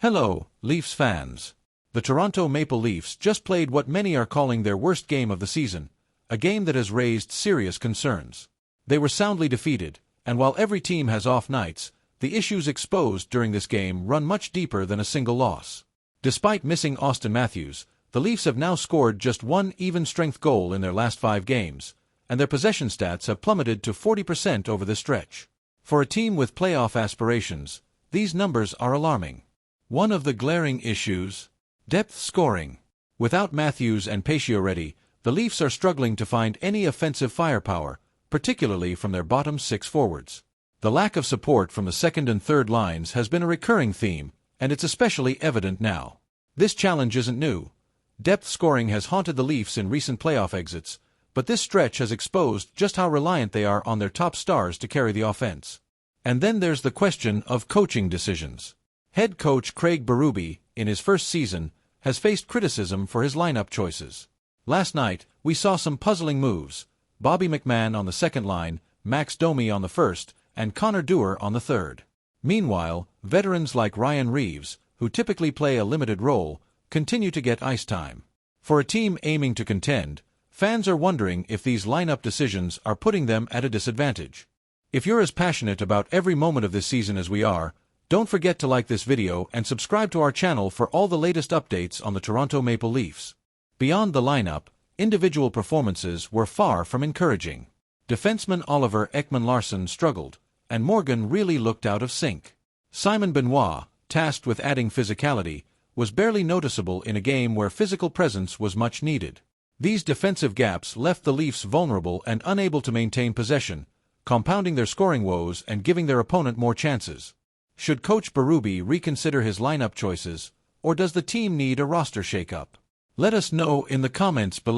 Hello, Leafs fans. The Toronto Maple Leafs just played what many are calling their worst game of the season, a game that has raised serious concerns. They were soundly defeated, and while every team has off nights, the issues exposed during this game run much deeper than a single loss. Despite missing Auston Matthews, the Leafs have now scored just one even-strength goal in their last 5 games, and their possession stats have plummeted to 40% over this stretch. For a team with playoff aspirations, these numbers are alarming. One of the glaring issues: depth scoring. Without Matthews and Pacioretty, the Leafs are struggling to find any offensive firepower, particularly from their bottom 6 forwards. The lack of support from the second and third lines has been a recurring theme, and it's especially evident now. This challenge isn't new. Depth scoring has haunted the Leafs in recent playoff exits, but this stretch has exposed just how reliant they are on their top stars to carry the offense. And then there's the question of coaching decisions. Head coach Craig Berube, in his first season, has faced criticism for his lineup choices. Last night, we saw some puzzling moves: Bobby McMann on the second line, Max Domi on the first, and Connor Dewar on the third. Meanwhile, veterans like Ryan Reeves, who typically play a limited role, continue to get ice time. For a team aiming to contend, fans are wondering if these lineup decisions are putting them at a disadvantage. If you're as passionate about every moment of this season as we are, don't forget to like this video and subscribe to our channel for all the latest updates on the Toronto Maple Leafs. Beyond the lineup, individual performances were far from encouraging. Defenseman Oliver Ekman-Larsson struggled, and Morgan really looked out of sync. Simon Benoit, tasked with adding physicality, was barely noticeable in a game where physical presence was much needed. These defensive gaps left the Leafs vulnerable and unable to maintain possession, compounding their scoring woes and giving their opponent more chances. Should Coach Berube reconsider his lineup choices, or does the team need a roster shakeup? Let us know in the comments below.